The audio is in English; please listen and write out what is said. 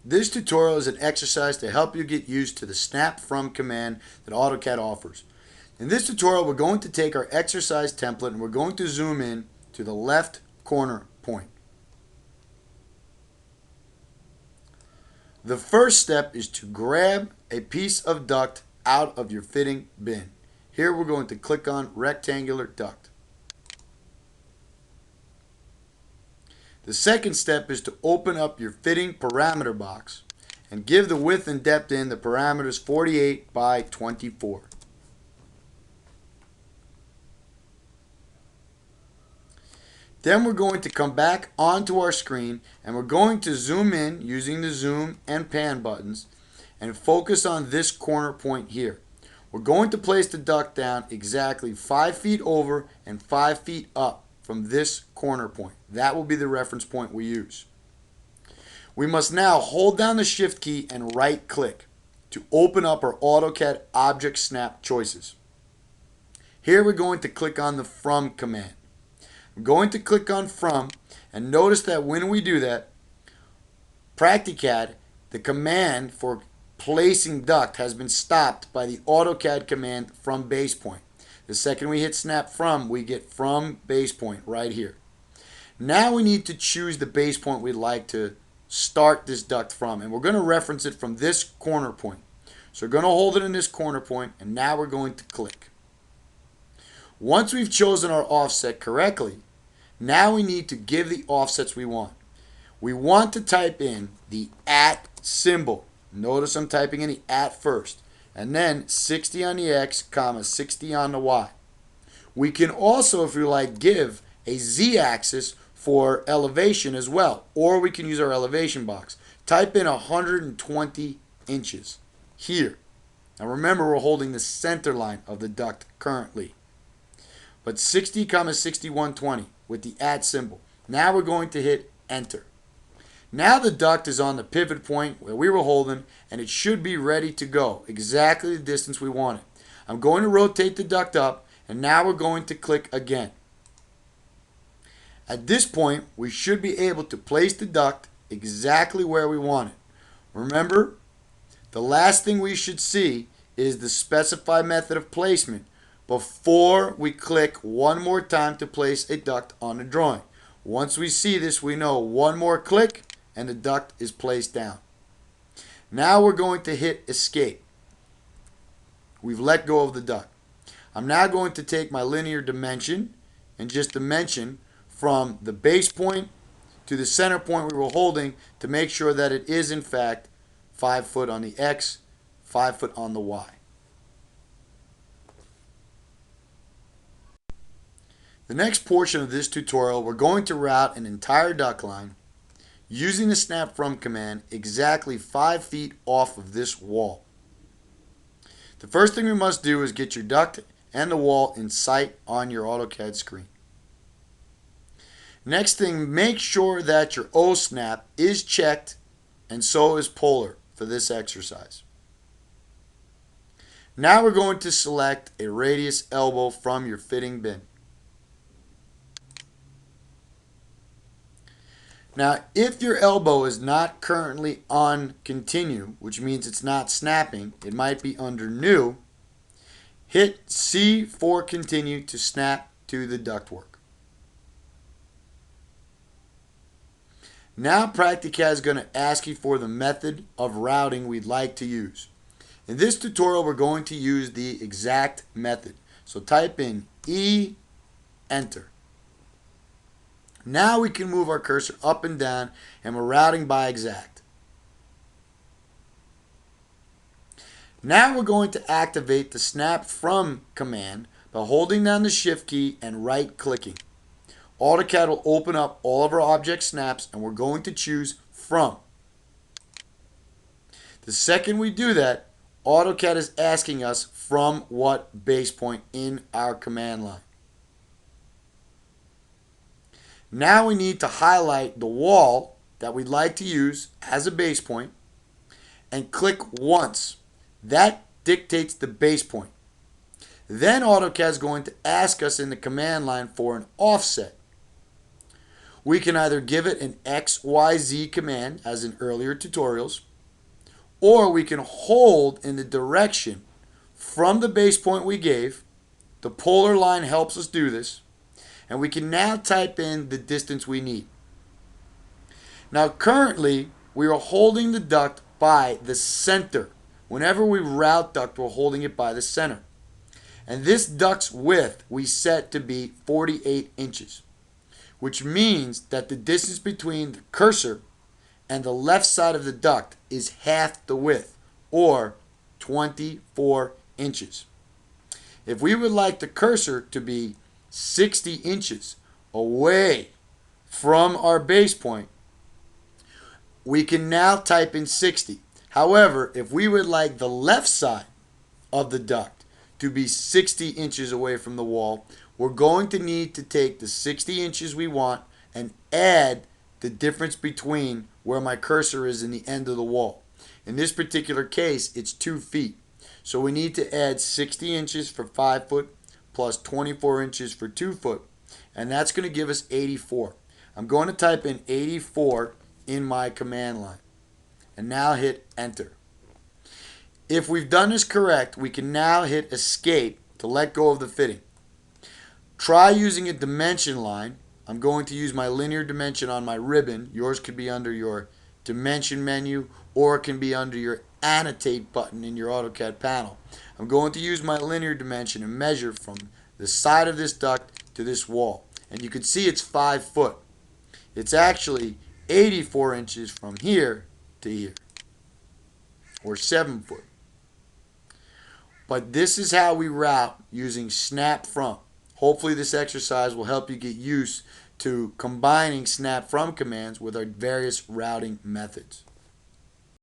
This tutorial is an exercise to help you get used to the snap from command that AutoCAD offers. In this tutorial, we're going to take our exercise template and we're going to zoom in to the left corner point. The first step is to grab a piece of duct out of your fitting bin. Here we're going to click on rectangular duct. The second step is to open up your fitting parameter box and give the width and depth in the parameters 48 by 24. Then we're going to come back onto our screen and we're going to zoom in using the zoom and pan buttons and focus on this corner point here. We're going to place the duct down exactly 5 feet over and 5 feet up from this corner point. That will be the reference point we use. We must now hold down the shift key and right click to open up our AutoCAD object snap choices. Here we're going to click on the from command. I'm going to click on from and notice that when we do that, Practicad, the command for placing duct, has been stopped by the AutoCAD command from base point. The second we hit snap from, we get from base point right here. Now we need to choose the base point we'd like to start this duct from, and we're going to reference it from this corner point. So we're going to hold it in this corner point, and now we're going to click. Once we've chosen our offset correctly, now we need to give the offsets we want. We want to type in the at symbol. Notice I'm typing in the at first, and then 60 on the X, 60 on the Y. We can also, if you like, give a Z-axis for elevation as well, or we can use our elevation box. Type in 120 inches here. Now remember, we're holding the center line of the duct currently. But 60, 6120 with the at symbol. Now we're going to hit enter. Now the duct is on the pivot point where we were holding, and it should be ready to go, exactly the distance we want it. I'm going to rotate the duct up, and now we're going to click again. At this point, we should be able to place the duct exactly where we want it. Remember, the last thing we should see is the specified method of placement before we click one more time to place a duct on the drawing. Once we see this, we know one more click and the duct is placed down. Now we're going to hit escape. We've let go of the duct. I'm now going to take my linear dimension and just dimension from the base point to the center point we were holding to make sure that it is in fact 5 foot on the X, 5 foot on the Y. The next portion of this tutorial, we're going to route an entire duct line using the snap from command exactly 5 feet off of this wall. The first thing we must do is get your duct and the wall in sight on your AutoCAD screen. Next thing, make sure that your O snap is checked and so is polar for this exercise. Now we're going to select a radius elbow from your fitting bin. Now, if your elbow is not currently on continue, which means it's not snapping, it might be under new, hit C for continue to snap to the ductwork. Now Practicad is going to ask you for the method of routing we'd like to use. In this tutorial, we're going to use the exact method. So type in E, enter. Now we can move our cursor up and down, and we're routing by exact. Now we're going to activate the snap from command by holding down the shift key and right clicking. AutoCAD will open up all of our object snaps, and we're going to choose from. The second we do that, AutoCAD is asking us from what base point in our command line. Now we need to highlight the wall that we'd like to use as a base point and click once. That dictates the base point. Then AutoCAD is going to ask us in the command line for an offset. We can either give it an XYZ command, as in earlier tutorials, or we can hold in the direction from the base point we gave. The polar line helps us do this. And we can now type in the distance we need. Now currently, we are holding the duct by the center. Whenever we route duct, we're holding it by the center. And this duct's width we set to be 48 inches, which means that the distance between the cursor and the left side of the duct is half the width, or 24 inches. If we would like the cursor to be 60 inches away from our base point, we can now type in 60. However, if we would like the left side of the duct to be 60 inches away from the wall, we're going to need to take the 60 inches we want and add the difference between where my cursor is in the end of the wall. In this particular case, it's 2 feet. So we need to add 60 inches for 5 foot plus 24 inches for 2 foot. And that's going to give us 84. I'm going to type in 84 in my command line. And now hit enter. If we've done this correct, we can now hit escape to let go of the fitting. Try using a dimension line. I'm going to use my linear dimension on my ribbon. Yours could be under your dimension menu, or it can be under your annotate button in your AutoCAD panel. I'm going to use my linear dimension and measure from the side of this duct to this wall. And you can see it's 5 foot. It's actually 84 inches from here to here, or 7 foot. But this is how we route using snap from. Hopefully this exercise will help you get used to combining snap from commands with our various routing methods.